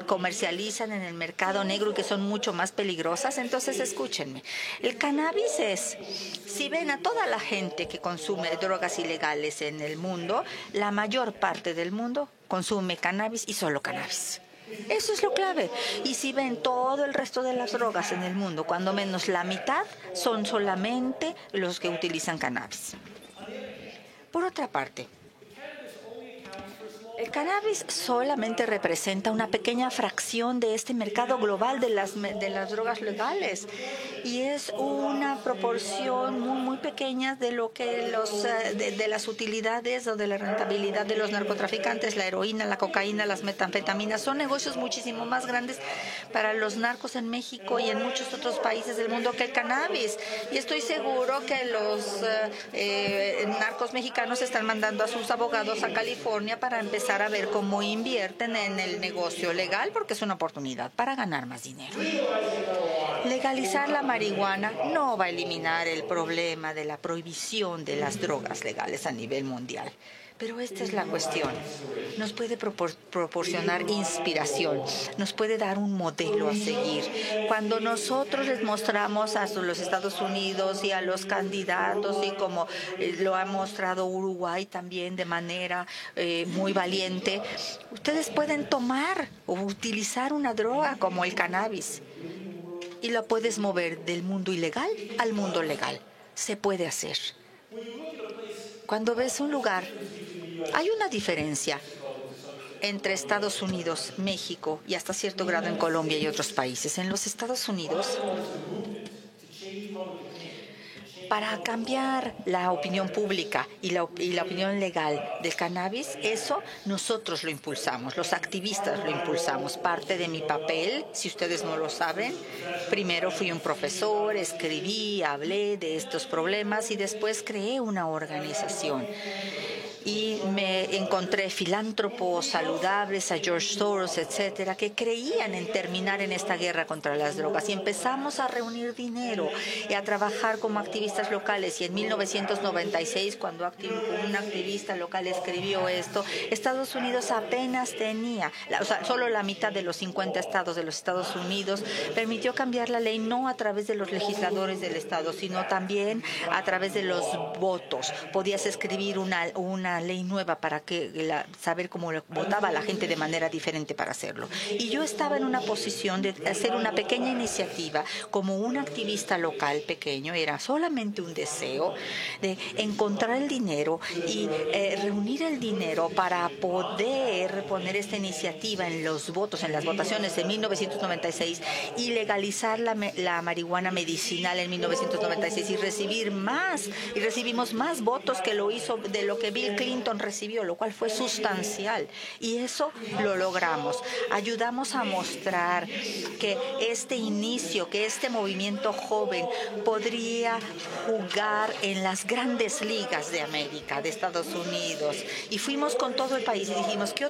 comercializan en el mercado negro y que son mucho más peligrosas. Entonces, escúchenme, el cannabis si ven a toda la gente que consume drogas ilegales en el mundo, la mayor parte del mundo consume cannabis y solo cannabis. Eso es lo clave. Y si ven todo el resto de las drogas en el mundo, cuando menos la mitad son solamente los que utilizan cannabis. Por otra parte, el cannabis solamente representa una pequeña fracción de este mercado global de las drogas legales, y es una proporción muy, muy pequeña de lo que de las utilidades o de la rentabilidad de los narcotraficantes. La heroína, la cocaína, las metanfetaminas son negocios muchísimo más grandes para los narcos en México y en muchos otros países del mundo que el cannabis. Y estoy seguro que los narcos mexicanos están mandando a sus abogados a California para empezar a ver cómo invierten en el negocio legal, porque es una oportunidad para ganar más dinero. Legalizar la marihuana no va a eliminar el problema de la prohibición de las drogas legales a nivel mundial. Pero esta es la cuestión. Nos puede proporcionar inspiración, nos puede dar un modelo a seguir. Cuando nosotros les mostramos a los Estados Unidos y a los candidatos, y como lo ha mostrado Uruguay también de manera muy valiente, ustedes pueden tomar o utilizar una droga como el cannabis y la puedes mover del mundo ilegal al mundo legal. Se puede hacer. Cuando ves un lugar, hay una diferencia entre Estados Unidos, México y hasta cierto grado en Colombia y otros países. En los Estados Unidos, para cambiar la opinión pública y la opinión legal del cannabis, eso nosotros lo impulsamos, los activistas lo impulsamos. Parte de mi papel, si ustedes no lo saben, primero fui un profesor, escribí, hablé de estos problemas y después creé una organización. Y me encontré filántropos saludables, a George Soros, etcétera, que creían en terminar en esta guerra contra las drogas. Y empezamos a reunir dinero y a trabajar como activistas locales. Y en 1996, cuando un activista local escribió esto, Estados Unidos apenas tenía, solo la mitad de los 50 estados de los Estados Unidos permitió cambiar la ley, no a través de los legisladores del estado, sino también a través de los votos. Podías escribir una ley nueva para saber cómo votaba la gente de manera diferente para hacerlo. Y yo estaba en una posición de hacer una pequeña iniciativa como un activista local pequeño. Era solamente un deseo de encontrar el dinero y reunir el dinero para poder poner esta iniciativa en los votos, en las votaciones de 1996 y legalizar la marihuana medicinal en 1996 y recibimos más votos que lo hizo de lo que Bill Clinton recibió, lo cual fue sustancial. Y eso lo logramos. Ayudamos a mostrar que este inicio, que este movimiento joven podría jugar en las grandes ligas de América, de Estados Unidos. Y fuimos con todo el país y dijimos, ¿qué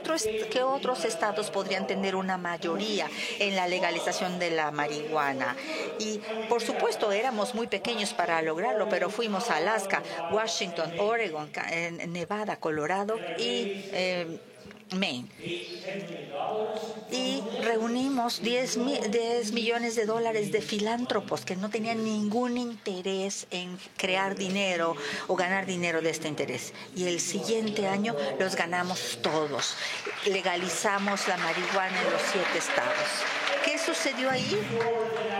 otros estados podrían tener una mayoría en la legalización de la marihuana? Y, por supuesto, éramos muy pequeños para lograrlo, pero fuimos a Alaska, Washington, Oregon, Nevada, Colorado y Maine. Y reunimos 10 millones de dólares de filántropos que no tenían ningún interés en crear dinero o ganar dinero de este interés. Y el siguiente año los ganamos todos. Legalizamos la marihuana en los 7 estados. ¿Qué sucedió ahí?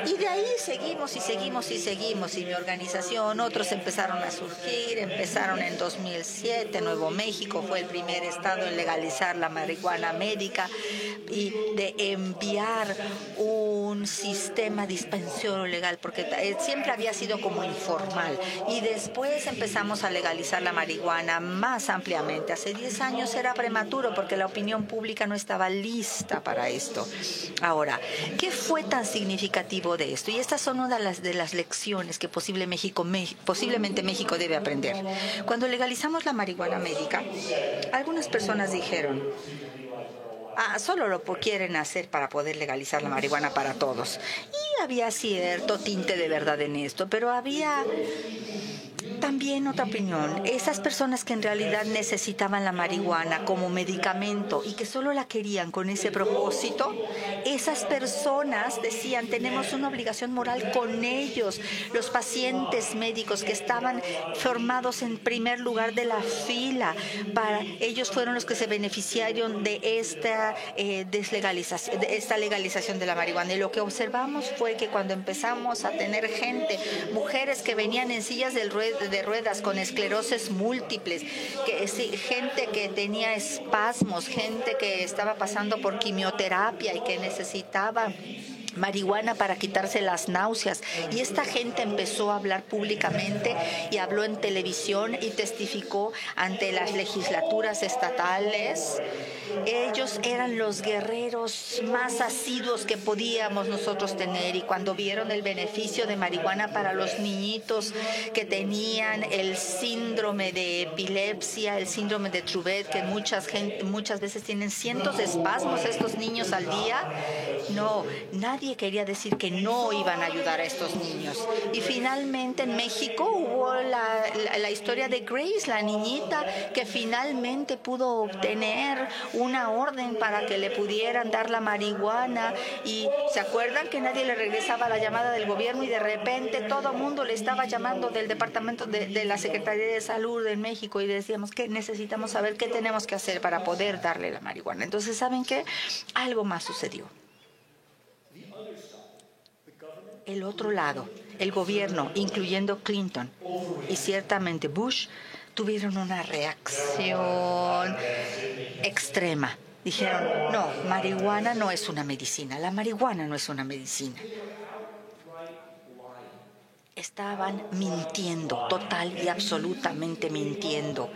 Y de ahí seguimos y seguimos y seguimos. Y mi organización, otros empezaron a surgir, empezaron en 2007. Nuevo México fue el primer estado en legalizar la marihuana médica y de enviar un sistema dispensario legal, porque siempre había sido como informal. Y después empezamos a legalizar la marihuana más ampliamente. Hace 10 años era prematuro porque la opinión pública no estaba lista para esto. Ahora, ¿qué fue tan significativo de esto? Y estas son una de las lecciones que posiblemente México debe aprender. Cuando legalizamos la marihuana médica, algunas personas dijeron, solo lo quieren hacer para poder legalizar la marihuana para todos. Y había cierto tinte de verdad en esto, pero había también otra opinión. Esas personas que en realidad necesitaban la marihuana como medicamento y que solo la querían con ese propósito, esas personas decían, tenemos una obligación moral con ellos. Los pacientes médicos que estaban formados en primer lugar de la fila, ellos fueron los que se beneficiaron de esta legalización de la marihuana. Y lo que observamos fue que cuando empezamos a tener mujeres que venían en sillas de ruedas con esclerosis múltiples, gente que tenía espasmos, gente que estaba pasando por quimioterapia y que necesitaba marihuana para quitarse las náuseas. Y esta gente empezó a hablar públicamente y habló en televisión y testificó ante las legislaturas estatales. Ellos eran los guerreros más asiduos que podíamos nosotros tener, y cuando vieron el beneficio de marihuana para los niñitos que tenían el síndrome de epilepsia, el síndrome de Dravet, que muchas veces tienen cientos de espasmos estos niños al día, nadie nadie quería decir que no iban a ayudar a estos niños. Y finalmente en México hubo la historia de Grace, la niñita que finalmente pudo obtener una orden para que le pudieran dar la marihuana. Y ¿se acuerdan que nadie le regresaba la llamada del gobierno y de repente todo el mundo le estaba llamando del departamento de la Secretaría de Salud en México y decíamos que necesitamos saber qué tenemos que hacer para poder darle la marihuana? Entonces, ¿saben qué? Algo más sucedió. El otro lado, el gobierno, incluyendo Clinton y ciertamente Bush, tuvieron una reacción extrema. Dijeron, no, marihuana no es una medicina, la marihuana no es una medicina. Estaban mintiendo, total y absolutamente mintiendo.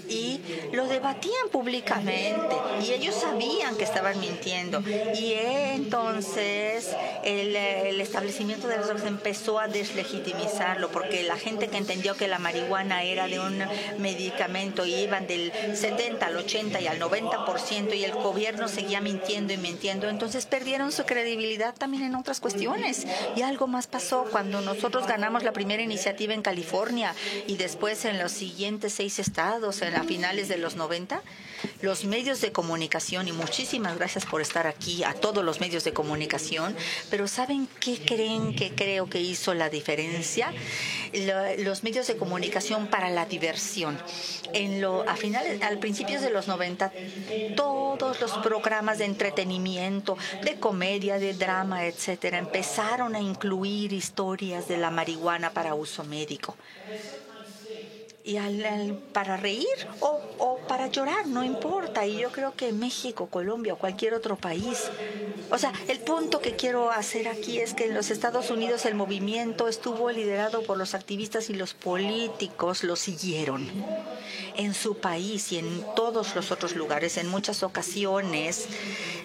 Y lo debatían públicamente y ellos sabían que estaban mintiendo. Y entonces el establecimiento de las drogas empezó a deslegitimizarlo, porque la gente que entendió que la marihuana era de un medicamento y iban del 70 al 80 y al 90% y el gobierno seguía mintiendo y mintiendo, entonces perdieron su credibilidad también en otras cuestiones. Y algo más pasó cuando nosotros ganamos la primera iniciativa en California y después en los siguientes 6 estados, a finales de los 90, los medios de comunicación, y muchísimas gracias por estar aquí, a todos los medios de comunicación, pero ¿saben qué creen que creo que hizo la diferencia? Los medios de comunicación para la diversión. Al principios de los 90, todos los programas de entretenimiento, de comedia, de drama, etcétera, empezaron a incluir historias de la marihuana para uso médico. Y para reír o para llorar, no importa. Y yo creo que México, Colombia o cualquier otro país. O sea, el punto que quiero hacer aquí es que en los Estados Unidos el movimiento estuvo liderado por los activistas y los políticos lo siguieron. En su país y en todos los otros lugares, en muchas ocasiones,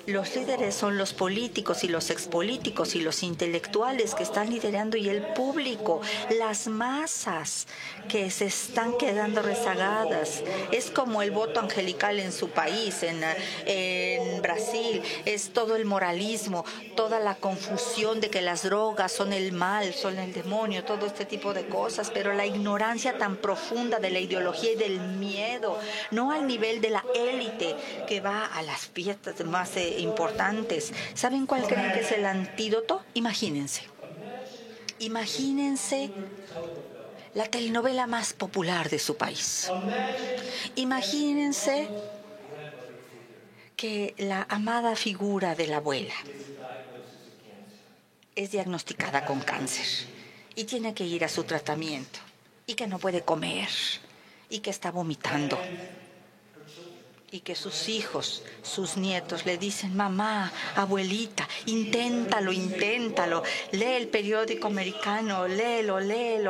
los líderes son los políticos y los expolíticos y los intelectuales que están liderando y el público, las masas que se están quedando rezagadas. Es como el voto angelical en su país, en Brasil, es todo el moralismo, toda la confusión de que las drogas son el mal, son el demonio, todo este tipo de cosas, pero la ignorancia tan profunda de la ideología y del miedo, no al nivel de la élite que va a las fiestas más importantes. ¿Saben cuál creen que es el antídoto? Imagínense la telenovela más popular de su país. Imagínense que la amada figura de la abuela es diagnosticada con cáncer y tiene que ir a su tratamiento y que no puede comer y que está vomitando. Y que sus hijos, sus nietos le dicen, mamá, abuelita, inténtalo, lee el periódico americano, léelo,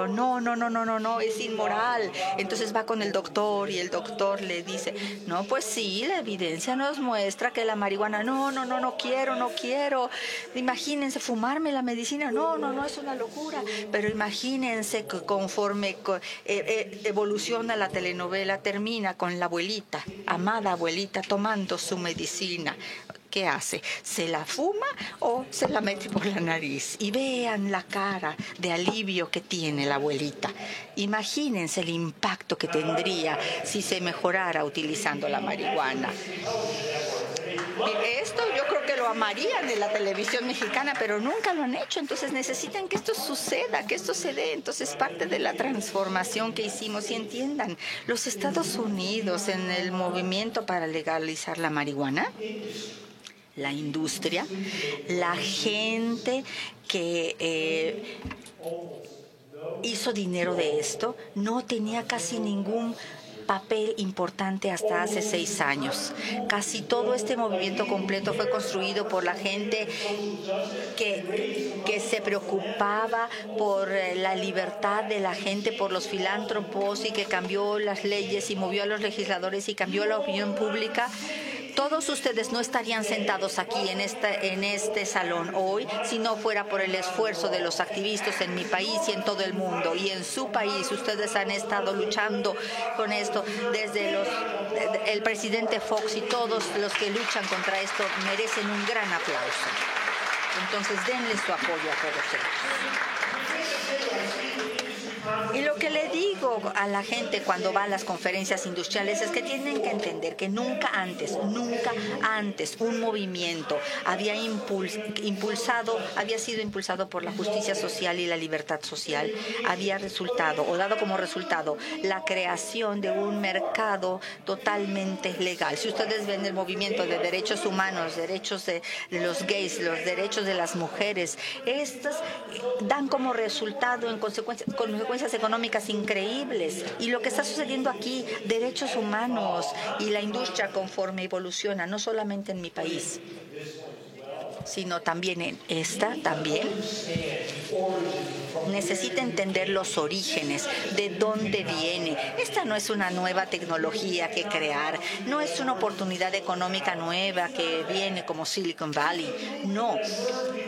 no, es inmoral. Entonces va con el doctor y el doctor le dice, no, pues sí, la evidencia nos muestra que la marihuana, no quiero. Imagínense, fumarme la medicina, no, es una locura. Pero imagínense que conforme evoluciona la telenovela, termina con la abuelita, amada abuelita, tomando su medicina. ¿Qué hace? ¿Se la fuma o se la mete por la nariz? Y vean la cara de alivio que tiene la abuelita. Imagínense el impacto que tendría si se mejorara utilizando la marihuana. Esto yo creo que lo amarían en la televisión mexicana, pero nunca lo han hecho. Entonces necesitan que esto suceda, que esto se dé. Entonces parte de la transformación que hicimos. Y entiendan, los Estados Unidos en el movimiento para legalizar la marihuana, la industria, la gente que hizo dinero de esto, no tenía casi ningún papel importante hasta hace 6 años. Casi todo este movimiento completo fue construido por la gente que se preocupaba por la libertad de la gente, por los filántropos, y que cambió las leyes y movió a los legisladores y cambió la opinión pública. Todos ustedes no estarían sentados aquí en este salón hoy si no fuera por el esfuerzo de los activistas en mi país y en todo el mundo. Y en su país ustedes han estado luchando con esto desde el presidente Fox, y todos los que luchan contra esto merecen un gran aplauso. Entonces, denle su apoyo a todos ellos. Y lo que le digo a la gente cuando va a las conferencias industriales es que tienen que entender que nunca antes un movimiento había sido impulsado por la justicia social y la libertad social, había resultado o dado como resultado la creación de un mercado totalmente legal. Si ustedes ven el movimiento de derechos humanos, derechos de los gays, los derechos de las mujeres, estos dan como resultado consecuencias económicas increíbles. Y lo que está sucediendo aquí, derechos humanos y la industria conforme evoluciona, no solamente en mi país, sino también en esta, necesita entender los orígenes, de dónde viene. Esta no es una nueva tecnología que crear, no es una oportunidad económica nueva que viene como Silicon Valley, no.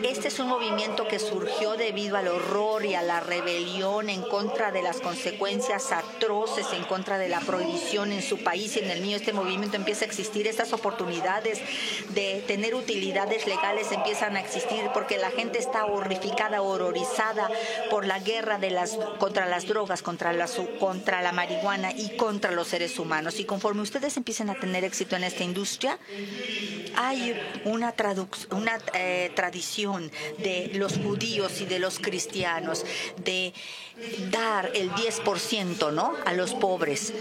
Este es un movimiento que surgió debido al horror y a la rebelión en contra de las consecuencias atroces, en contra de la prohibición en su país y en el mío. Este movimiento empieza a existir, estas oportunidades de tener utilidades legales empiezan a existir porque la gente está horrificada, horrorizada por la guerra contra las drogas, contra la marihuana y contra los seres humanos. Y conforme ustedes empiecen a tener éxito en esta industria, hay una tradición de los judíos y de los cristianos de dar el 10%, ¿no?, a los pobres,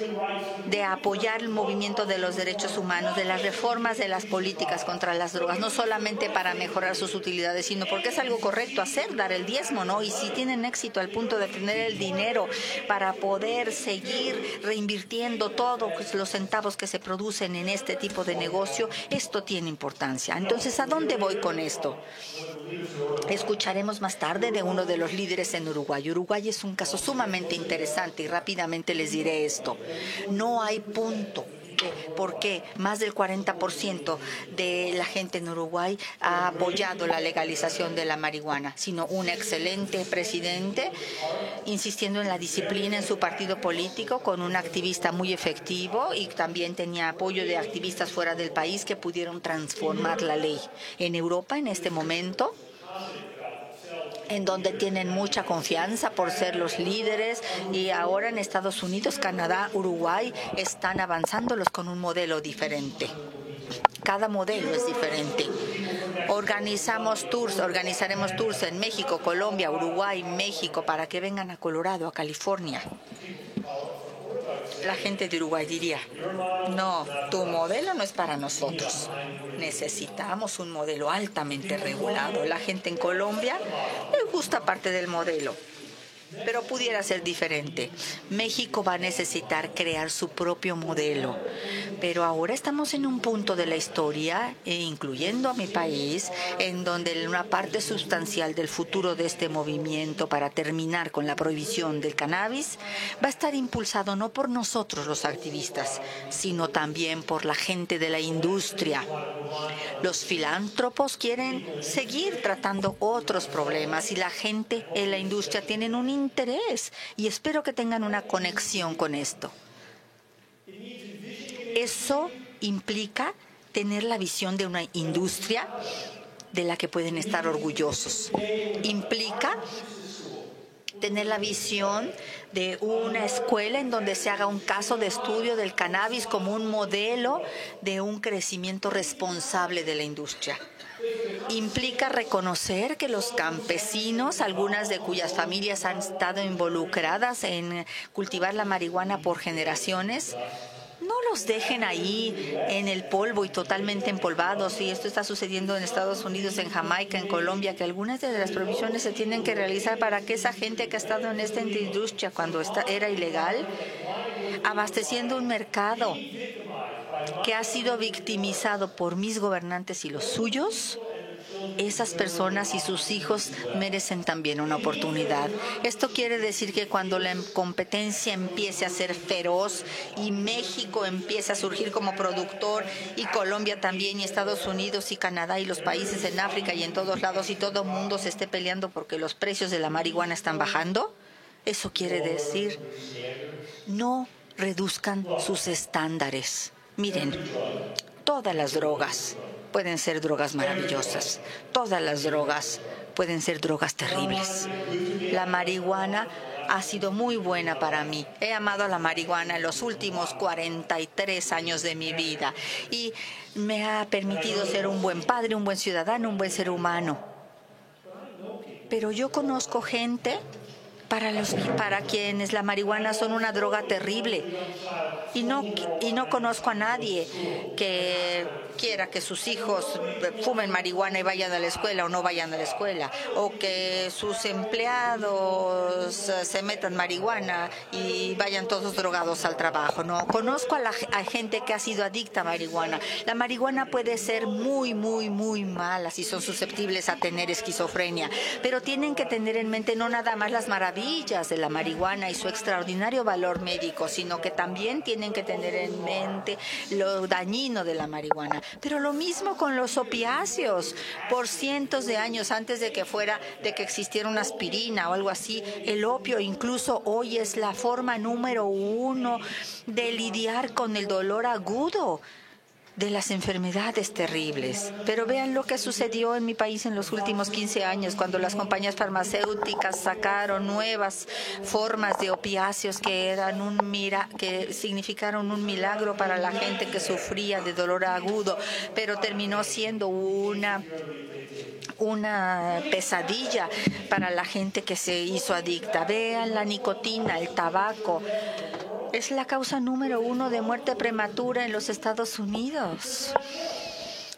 de apoyar el movimiento de los derechos humanos, de las reformas de las políticas contra las drogas, no solamente para mejorar sus utilidades, sino porque es algo correcto hacer, dar el diezmo, ¿no? Y si tienen éxito al punto de tener el dinero para poder seguir reinvirtiendo todos los centavos que se producen en este tipo de negocio, esto tiene importancia. Entonces, ¿a dónde voy con esto? Escucharemos más tarde de uno de los líderes en Uruguay. Uruguay es un caso sumamente interesante y rápidamente les diré esto. No hay punto. Porque más del 40% de la gente en Uruguay ha apoyado la legalización de la marihuana, sino un excelente presidente insistiendo en la disciplina en su partido político, con un activista muy efectivo, y también tenía apoyo de activistas fuera del país que pudieron transformar la ley. En Europa, en este momento, en donde tienen mucha confianza por ser los líderes, y ahora en Estados Unidos, Canadá, Uruguay están avanzándolos con un modelo diferente. Cada modelo es diferente. Organizaremos tours en México, Colombia, Uruguay, México, para que vengan a Colorado, a California. La gente de Uruguay diría: no, tu modelo no es para nosotros. Necesitamos un modelo altamente regulado. La gente en Colombia le gusta parte del modelo, pero pudiera ser diferente. México va a necesitar crear su propio modelo. Pero ahora estamos en un punto de la historia, incluyendo a mi país, en donde una parte sustancial del futuro de este movimiento para terminar con la prohibición del cannabis va a estar impulsado no por nosotros los activistas, sino también por la gente de la industria. Los filántropos quieren seguir tratando otros problemas y la gente en la industria tienen un interés, y espero que tengan una conexión con esto. Eso implica tener la visión de una industria de la que pueden estar orgullosos. Implica tener la visión de una escuela en donde se haga un caso de estudio del cannabis como un modelo de un crecimiento responsable de la industria. Implica reconocer que los campesinos, algunas de cuyas familias han estado involucradas en cultivar la marihuana por generaciones, no los dejen ahí en el polvo y totalmente empolvados. Y esto está sucediendo en Estados Unidos, en Jamaica, en Colombia, que algunas de las prohibiciones se tienen que realizar para que esa gente que ha estado en esta industria cuando era ilegal, abasteciendo un mercado que ha sido victimizado por mis gobernantes y los suyos, esas personas y sus hijos merecen también una oportunidad. Esto quiere decir que cuando la competencia empiece a ser feroz y México empiece a surgir como productor, y Colombia también, y Estados Unidos y Canadá y los países en África y en todos lados, y todo el mundo se esté peleando porque los precios de la marihuana están bajando, eso quiere decir no reduzcan sus estándares. Miren, todas las drogas pueden ser drogas maravillosas. Todas las drogas pueden ser drogas terribles. La marihuana ha sido muy buena para mí. He amado a la marihuana en los últimos 43 años de mi vida y me ha permitido ser un buen padre, un buen ciudadano, un buen ser humano. Pero yo conozco gente para quienes la marihuana son una droga terrible y no conozco a nadie que quiera que sus hijos fumen marihuana y vayan a la escuela o no vayan a la escuela, o que sus empleados se metan marihuana y vayan todos drogados al trabajo. No, conozco a gente que ha sido adicta a marihuana. La marihuana puede ser muy, muy, muy mala si son susceptibles a tener esquizofrenia, pero tienen que tener en mente no nada más las maravillas de la marihuana y su extraordinario valor médico, sino que también tienen que tener en mente lo dañino de la marihuana. Pero lo mismo con los opiáceos. Por cientos de años antes de que existiera una aspirina o algo así, el opio incluso hoy es la forma número 1 de lidiar con el dolor agudo de las enfermedades terribles. Pero vean lo que sucedió en mi país en los últimos 15 años, cuando las compañías farmacéuticas sacaron nuevas formas de opiáceos que significaron un milagro para la gente que sufría de dolor agudo, pero terminó siendo una pesadilla para la gente que se hizo adicta. Vean la nicotina, el tabaco. Es la causa número 1 de muerte prematura en los Estados Unidos.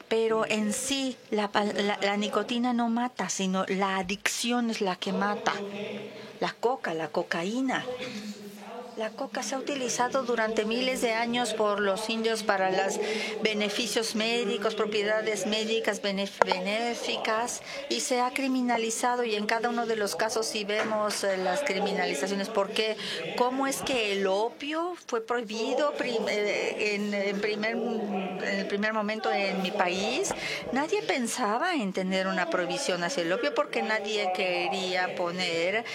Pero en sí, la nicotina no mata, sino la adicción es la que mata. La cocaína. La coca se ha utilizado durante miles de años por los indios para los beneficios médicos, propiedades médicas benéficas, y se ha criminalizado, y en cada uno de los casos si vemos las criminalizaciones. ¿Por qué? ¿Cómo es que el opio fue prohibido en el primer momento en mi país? Nadie pensaba en tener una prohibición hacia el opio porque nadie quería poner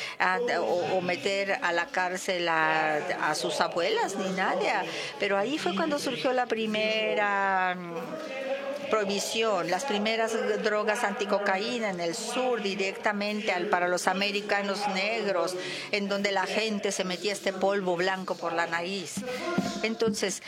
o meter a la cárcel a sus abuelas ni nadie. Pero ahí fue cuando surgió la primera prohibición, las primeras drogas anticocaína en el sur, directamente para los americanos negros, en donde la gente se metía este polvo blanco por la nariz. Entonces,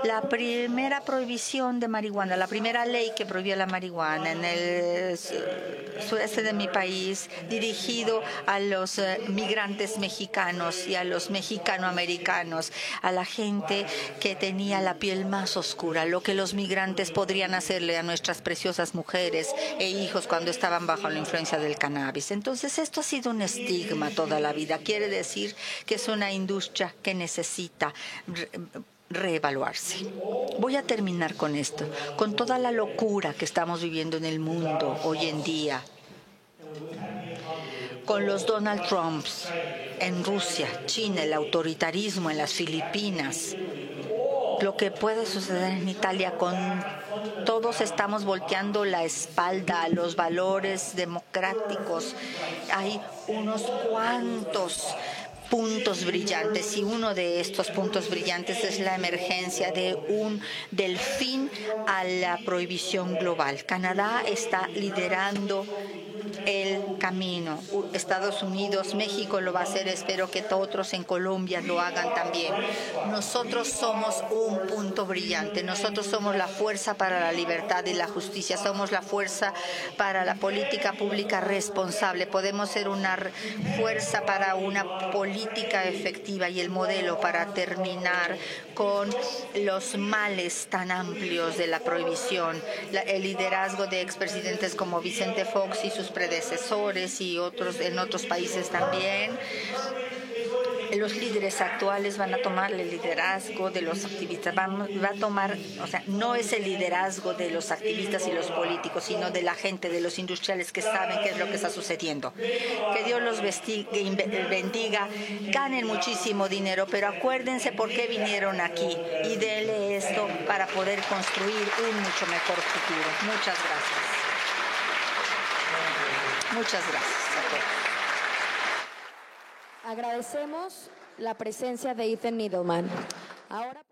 la primera prohibición de marihuana, la primera ley que prohibió la marihuana en el sureste de mi país, dirigido a los migrantes mexicanos y a los mexicanoamericanos, a la gente que tenía la piel más oscura, lo que los migrantes podrían hacerle a nuestras preciosas mujeres e hijos cuando estaban bajo la influencia del cannabis. Entonces, esto ha sido un estigma toda la vida. Quiere decir que es una industria que necesita reevaluarse. Voy a terminar con esto, con toda la locura que estamos viviendo en el mundo hoy en día, con los Donald Trumps en Rusia, China, el autoritarismo en las Filipinas, lo que puede suceder en Italia. Todos estamos volteando la espalda a los valores democráticos. Hay unos cuantos puntos brillantes, y uno de estos puntos brillantes es la emergencia del fin a la prohibición global. Canadá está liderando el camino. Estados Unidos, México lo va a hacer. Espero que otros en Colombia lo hagan también. Nosotros somos un punto brillante. Nosotros somos la fuerza para la libertad y la justicia. Somos la fuerza para la política pública responsable. Podemos ser una fuerza para una política efectiva y el modelo para terminar con los males tan amplios de la prohibición. El liderazgo de expresidentes como Vicente Fox y sus predecesores y otros en otros países también. Los líderes actuales van a tomar el liderazgo de los activistas, no es el liderazgo de los activistas y los políticos, sino de la gente, de los industriales que saben qué es lo que está sucediendo. Que Dios los bendiga, ganen muchísimo dinero, pero acuérdense por qué vinieron aquí y denle esto para poder construir un mucho mejor futuro. Muchas gracias. Muchas gracias a todos. Agradecemos la presencia de Ethan Needleman. Ahora